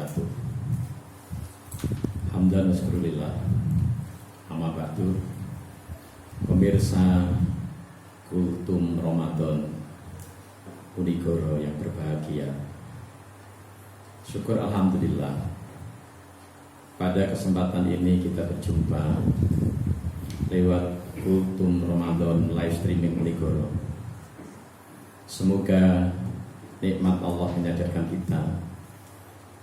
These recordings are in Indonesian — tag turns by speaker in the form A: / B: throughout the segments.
A: wabarakatuh. Hamdan wa syukurillah. Amma ba'du. Pemirsa Kultum Ramadan Unigoro yang berbahagia, syukur alhamdulillah pada kesempatan ini kita berjumpa lewat Kultum Ramadan live streaming Unigoro. Semoga nikmat Allah menyadarkan kita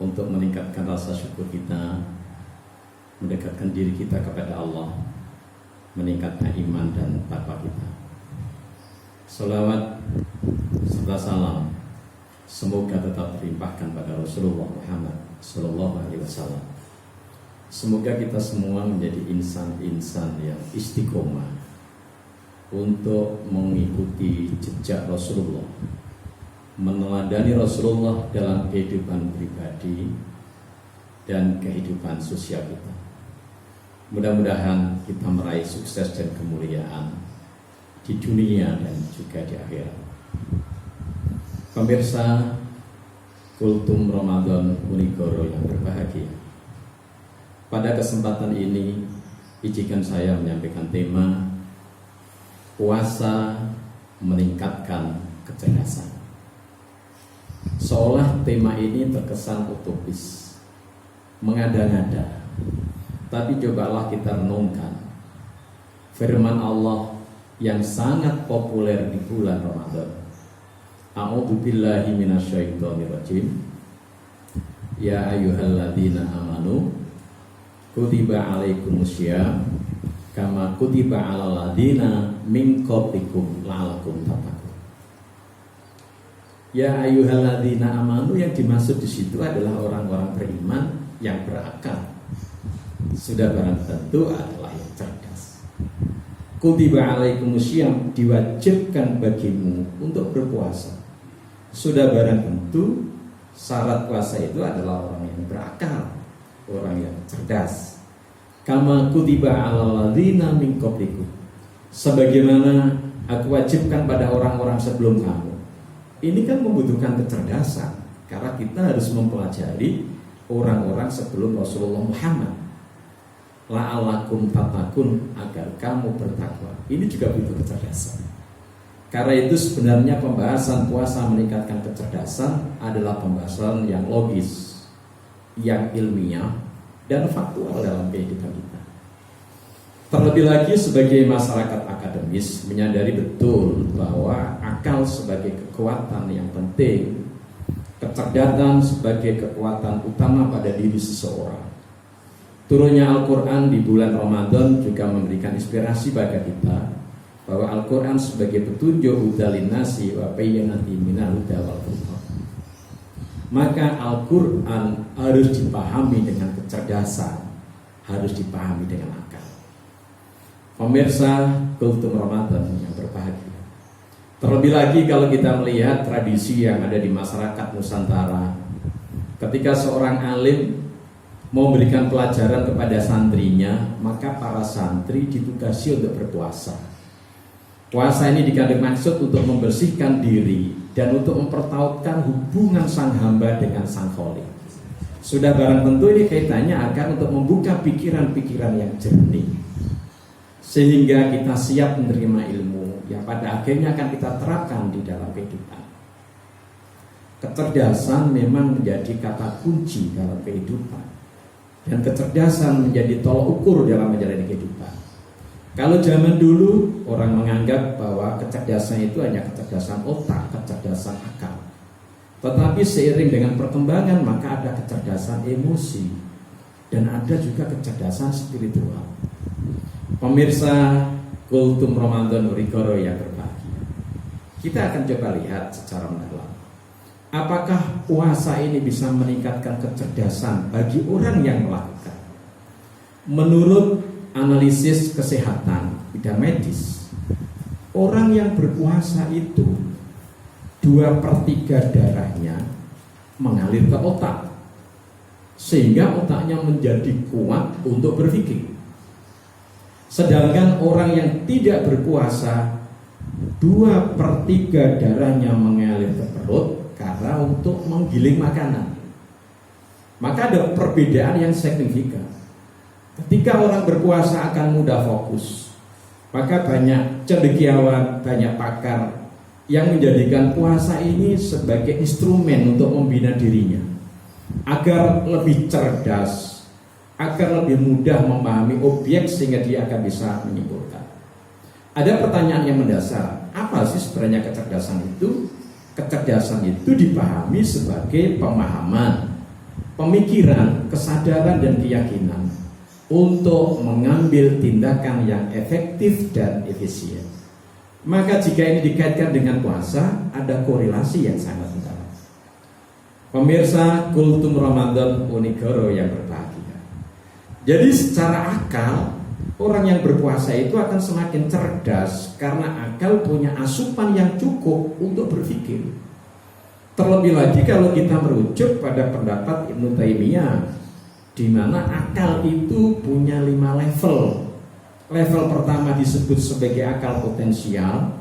A: untuk meningkatkan rasa syukur kita, mendekatkan diri kita kepada Allah, meningkatkan iman dan takwa kita. Salawat serta salam semoga tetap terlimpahkan pada Rasulullah Muhammad Sallallahu Alaihi Wasallam. Semoga kita semua menjadi insan-insan yang istiqomah untuk mengikuti jejak Rasulullah, meneladani Rasulullah dalam kehidupan pribadi dan kehidupan sosial kita. Mudah-mudahan kita meraih sukses dan kemuliaan di dunia dan juga di akhirat. Pemirsa Kultum Ramadan Unigoro yang berbahagia, pada kesempatan ini izinkan saya menyampaikan tema puasa meningkatkan kecerdasan. Seolah tema ini terkesan utopis, mengada-ngada. Tapi cobalah kita renungkan firman Allah yang sangat populer di bulan Ramadan. A'udzubillahi minasyaitonirrajim. Ya ayyuhalladzina amanu kutiba alaikumussyam kama kutiba alal ladzina min qablikum la'allakum tattaqun. Ya ayyuhalladzina amanu, yang dimaksud di situ adalah orang-orang beriman yang berakal. Sudah barang tentu adalah yang cerdas. Kutiba alaikumussyam, diwajibkan bagimu untuk berpuasa. Sudah barang tentu syarat puasa itu adalah orang yang berakal, orang yang cerdas. Kama kutiba alal ladzina min qablikum, sebagaimana aku wajibkan pada orang-orang sebelum kamu. Ini kan membutuhkan kecerdasan, karena kita harus mempelajari orang-orang sebelum Rasulullah Muhammad. La'alakum tattaqun, agar kamu bertakwa. Ini juga butuh kecerdasan. Karena itu sebenarnya pembahasan puasa meningkatkan kecerdasan adalah pembahasan yang logis, yang ilmiah, dan faktual dalam kehidupan kita. Terlebih lagi sebagai masyarakat akademis menyadari betul bahwa akal sebagai kekuatan yang penting, kecerdasan sebagai kekuatan utama pada diri seseorang. Turunnya Al-Quran di bulan Ramadan juga memberikan inspirasi bagi kita bahwa Al-Quran sebagai petunjuk hudalin nasi wa bayyinatin minal huda wal furqan. Maka Al-Quran harus dipahami dengan kecerdasan, harus dipahami dengan akal. Pemirsa Kultum Ramadan yang berbahagia, terlebih lagi kalau kita melihat tradisi yang ada di masyarakat Nusantara, ketika seorang alim mau memberikan pelajaran kepada santrinya, maka para santri ditugasi untuk berpuasa. Puasa ini dikandung maksud untuk membersihkan diri dan untuk mempertautkan hubungan sang hamba dengan sang Khalik. Sudah barang tentu ini kaitannya akan untuk membuka pikiran-pikiran yang jernih, sehingga kita siap menerima ilmu yang pada akhirnya akan kita terapkan di dalam kehidupan. Kecerdasan memang menjadi kata kunci dalam kehidupan, dan kecerdasan menjadi tolok ukur dalam menjalani kehidupan. Kalau zaman dulu orang menganggap bahwa kecerdasan itu hanya kecerdasan otak, kecerdasan akal. Tetapi seiring dengan perkembangan maka ada kecerdasan emosi dan ada juga kecerdasan spiritual. Pemirsa Kultum Ramadan Unigoro yang berbahagia, kita akan coba lihat secara mendalam, apakah puasa ini bisa meningkatkan kecerdasan bagi orang yang melakukan. Menurut analisis kesehatan bidang medis, orang yang berpuasa itu 2/3 darahnya mengalir ke otak, sehingga otaknya menjadi kuat untuk berpikir. Sedangkan orang yang tidak berpuasa 2/3 darahnya mengalir ke perut karena untuk menggiling makanan. Maka ada perbedaan yang signifikan. Ketika orang berpuasa akan mudah fokus, maka banyak cendekiawan, banyak pakar yang menjadikan puasa ini sebagai instrumen untuk membina dirinya agar lebih cerdas, agar lebih mudah memahami objek sehingga dia akan bisa menyimpulkan. Ada pertanyaan yang mendasar, apa sih sebenarnya kecerdasan itu? Kecerdasan itu dipahami sebagai pemahaman, pemikiran, kesadaran dan keyakinan untuk mengambil tindakan yang efektif dan efisien. Maka jika ini dikaitkan dengan puasa, ada korelasi yang sangat kental. Pemirsa Kultum Ramadan Unigoro yang berbahagia. Jadi secara akal, orang yang berpuasa itu akan semakin cerdas karena akal punya asupan yang cukup untuk berpikir. Terlebih lagi kalau kita merujuk pada pendapat Ibnu Taimiyah, di mana akal itu punya 5 level. Level pertama disebut sebagai akal potensial.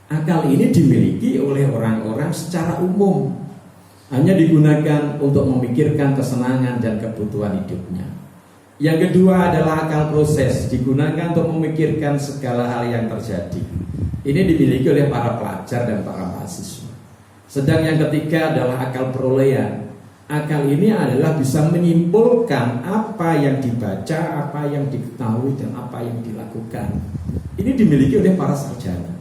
A: Akal ini dimiliki oleh orang-orang secara umum, hanya digunakan untuk memikirkan kesenangan dan kebutuhan hidupnya. Yang kedua adalah akal proses, digunakan untuk memikirkan segala hal yang terjadi. Ini dimiliki oleh para pelajar dan para mahasiswa. Sedang yang ketiga adalah akal perolehan. Akal ini adalah bisa menyimpulkan apa yang dibaca, apa yang diketahui, dan apa yang dilakukan. Ini dimiliki oleh para sarjana,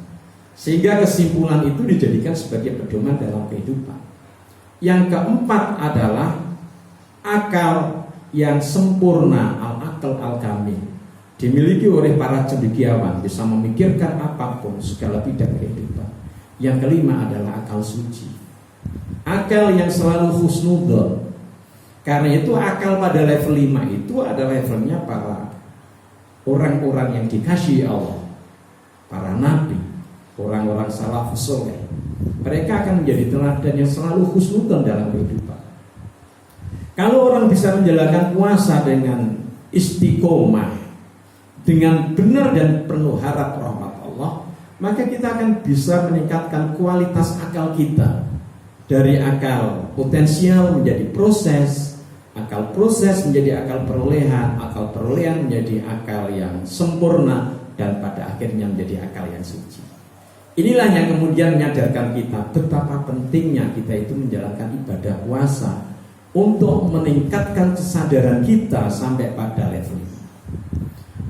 A: sehingga kesimpulan itu dijadikan sebagai pedoman dalam kehidupan. Yang keempat adalah akal yang sempurna, al-aql al-kamil, dimiliki oleh para cendekiawan, bisa memikirkan apapun segala bidang kehidupan. Yang kelima adalah akal suci, akal yang selalu husnudzon. Karena itu akal pada level 5 itu ada levelnya para orang-orang yang dikasihi Allah, para nabi, orang-orang salafus saleh. Mereka akan menjadi teladan yang selalu husnudzon dalam kehidupan. Kalau orang bisa menjalankan puasa dengan istiqomah, dengan benar dan penuh harap rahmat Allah, maka kita akan bisa meningkatkan kualitas akal kita. Dari akal potensial menjadi proses, akal proses menjadi akal perolehan menjadi akal yang sempurna, dan pada akhirnya menjadi akal yang suci. Inilah yang kemudian menyadarkan kita betapa pentingnya kita itu menjalankan ibadah puasa untuk meningkatkan kesadaran kita sampai pada level ini.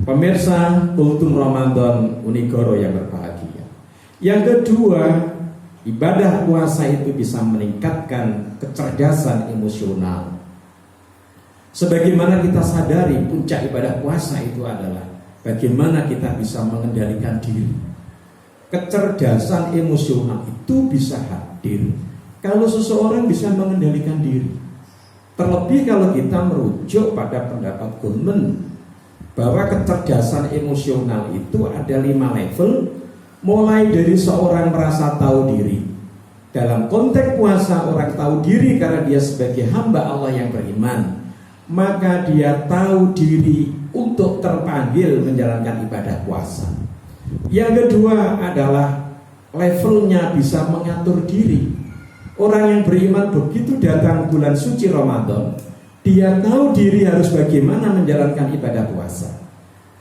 A: Pemirsa Kultum Ramadan Unigoro yang berbahagia. Yang kedua, ibadah puasa itu bisa meningkatkan kecerdasan emosional. Sebagaimana kita sadari, puncak ibadah puasa itu adalah bagaimana kita bisa mengendalikan diri. Kecerdasan emosional itu bisa hadir kalau seseorang bisa mengendalikan diri. Terlebih kalau kita merujuk pada pendapat Goleman bahwa kecerdasan emosional itu ada 5 level, mulai dari seorang merasa tahu diri. Dalam konteks puasa, orang tahu diri karena dia sebagai hamba Allah yang beriman, maka dia tahu diri untuk terpanggil menjalankan ibadah puasa. Yang kedua adalah levelnya bisa mengatur diri. Orang yang beriman begitu datang bulan suci Ramadan, dia tahu diri harus bagaimana menjalankan ibadah puasa.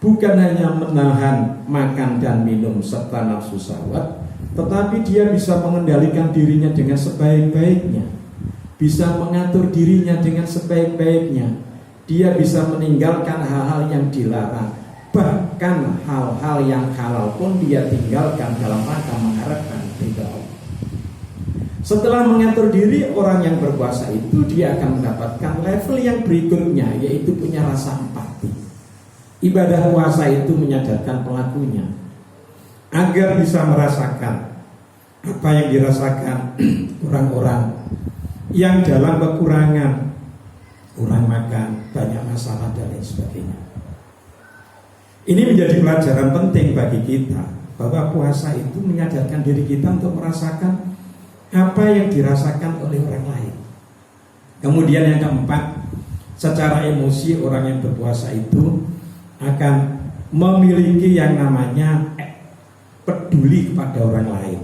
A: Bukan hanya menahan makan dan minum serta nafsu syahwat, tetapi dia bisa mengendalikan dirinya dengan sebaik-baiknya, bisa mengatur dirinya dengan sebaik-baiknya. Dia bisa meninggalkan hal-hal yang dilarang, bahkan hal-hal yang halal pun dia tinggalkan dalam rangka mengharapkan ridha Allah. Setelah mengatur diri, orang yang berpuasa itu dia akan mendapatkan level yang berikutnya, yaitu punya rasa empati. Ibadah puasa itu menyadarkan pelakunya agar bisa merasakan apa yang dirasakan orang-orang yang dalam kekurangan, kurang makan, banyak masalah dan lain sebagainya. Ini menjadi pelajaran penting bagi kita bahwa puasa itu menyadarkan diri kita untuk merasakan apa yang dirasakan oleh orang lain. Kemudian yang keempat, secara emosi orang yang berpuasa itu akan memiliki yang namanya peduli kepada orang lain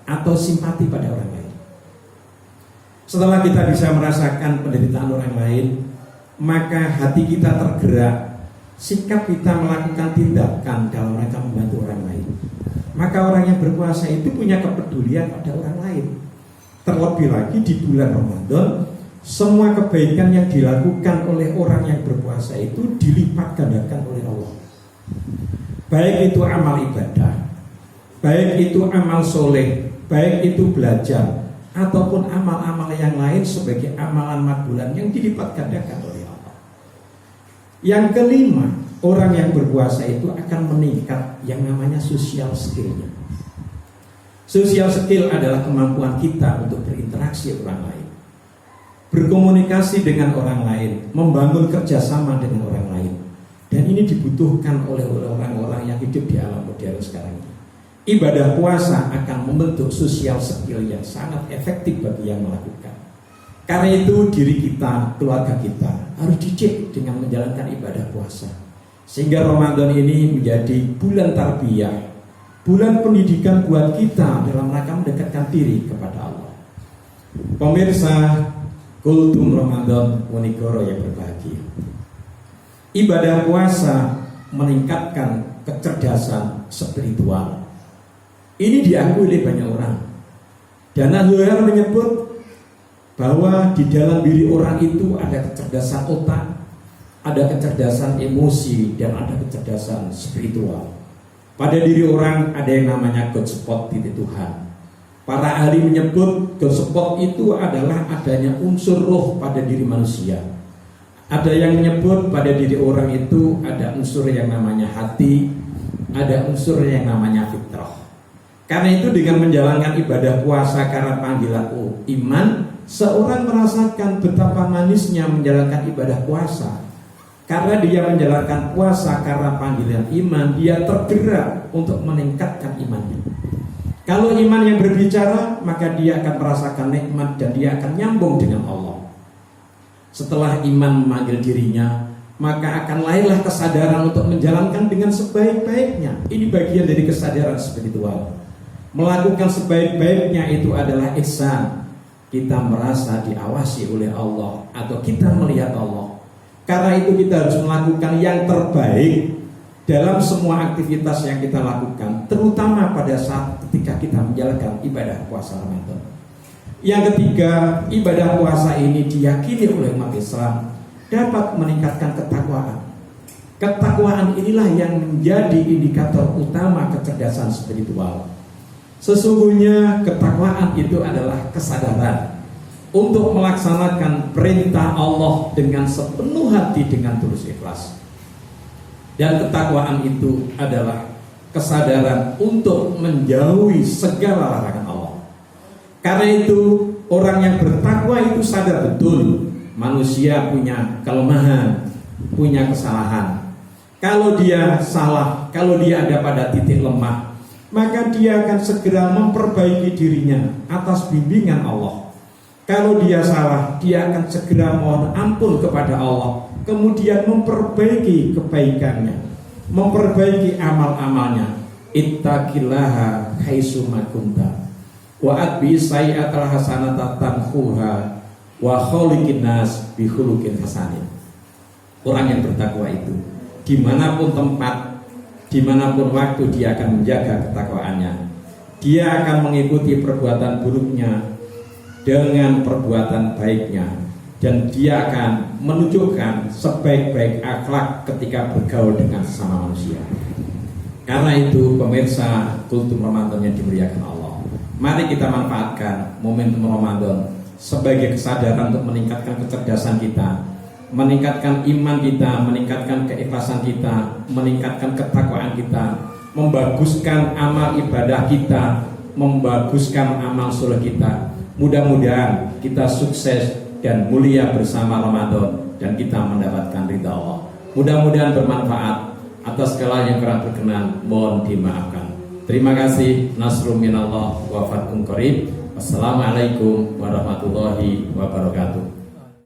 A: atau simpati pada orang lain. Setelah kita bisa merasakan penderitaan orang lain, maka hati kita tergerak, sikap kita melakukan tindakan dalam rangka membantu orang lain. Maka orang yang berpuasa itu punya kepedulian pada orang lain. Terlebih lagi di bulan Ramadan, semua kebaikan yang dilakukan oleh orang yang berpuasa itu dilipat gandakan oleh Allah. Baik itu amal ibadah, baik itu amal soleh, baik itu belajar, ataupun amal-amal yang lain sebagai amalan makbulan yang dilipat gandakan oleh Allah. Yang kelima, orang yang berpuasa itu akan meningkat yang namanya social skill-nya. Social skill adalah kemampuan kita untuk berinteraksi orang lain, berkomunikasi dengan orang lain, membangun kerjasama dengan orang lain. Dan ini dibutuhkan oleh orang-orang yang hidup di alam modern sekarang ini. Ibadah puasa akan membentuk social skill yang sangat efektif bagi yang melakukan. Karena itu diri kita, keluarga kita harus dicek dengan menjalankan ibadah puasa. Sehingga Ramadan ini menjadi bulan tarbiyah, bulan pendidikan buat kita dalam rangka mendekatkan diri kepada Allah. Pemirsa Kultum Ramadan Wonigoro yang berbahagia, ibadah puasa meningkatkan kecerdasan spiritual. Ini diakui oleh banyak orang. Dan Al-Quran menyebut bahwa di dalam diri orang itu ada kecerdasan otak, ada kecerdasan emosi, dan ada kecerdasan spiritual. Pada diri orang ada yang namanya God spot titik Tuhan. Para ahli menyebut God spot itu adalah adanya unsur roh pada diri manusia. Ada yang menyebut pada diri orang itu ada unsur yang namanya hati, ada unsur yang namanya fitrah. Karena itu dengan menjalankan ibadah puasa karena panggilan iman, seorang merasakan betapa manisnya menjalankan ibadah puasa. Karena dia menjalankan puasa karena panggilan iman, dia tergerak untuk meningkatkan imannya. Kalau iman yang berbicara, maka dia akan merasakan nikmat dan dia akan nyambung dengan Allah. Setelah iman memanggil dirinya, maka akan lahirlah kesadaran untuk menjalankan dengan sebaik-baiknya. Ini bagian dari kesadaran spiritual. Melakukan sebaik-baiknya itu adalah ihsan. Kita merasa diawasi oleh Allah atau kita melihat Allah. Karena itu kita harus melakukan yang terbaik dalam semua aktivitas yang kita lakukan, terutama pada saat ketika kita menjalankan ibadah puasa Ramadan. Yang ketiga, ibadah puasa ini diyakini oleh umat Islam dapat meningkatkan ketakwaan. Ketakwaan inilah yang menjadi indikator utama kecerdasan spiritual. Sesungguhnya ketakwaan itu adalah kesadaran untuk melaksanakan perintah Allah dengan sepenuh hati, dengan tulus ikhlas. Dan ketakwaan itu adalah kesadaran untuk menjauhi segala larangan Allah. Karena itu orang yang bertakwa itu sadar betul manusia punya kelemahan, punya kesalahan. Kalau dia salah, kalau dia ada pada titik lemah, maka dia akan segera memperbaiki dirinya atas bimbingan Allah. Kalau dia salah, dia akan segera mohon ampun kepada Allah, kemudian memperbaiki kebaikannya, memperbaiki amal-amalnya. Ittaqillaha haitsuma kunta wa atbi sayyi'atal hasanata tamhuha wa khaliqin nas bi khuluqin hasanin. Orang yang bertakwa itu dimanapun tempat, dimanapun waktu, dia akan menjaga ketakwaannya. Dia akan mengikuti perbuatan buruknya dengan perbuatan baiknya, dan dia akan menunjukkan sebaik-baik akhlak ketika bergaul dengan sesama manusia. Karena itu pemirsa Kultum Ramadan yang dimuliakan Allah, mari kita manfaatkan momentum Ramadan sebagai kesadaran untuk meningkatkan kecerdasan kita, meningkatkan iman kita, meningkatkan keikhlasan kita, meningkatkan ketakwaan kita, membaguskan amal ibadah kita, membaguskan amal soleh kita. Mudah-mudahan kita sukses dan mulia bersama Ramadan dan kita mendapatkan ridha Allah. Mudah-mudahan bermanfaat. Atas segala yang kurang berkenan mohon dimaafkan. Terima kasih. Nasrul minallah wa fathun qarib. Wassalamualaikum warahmatullahi wabarakatuh.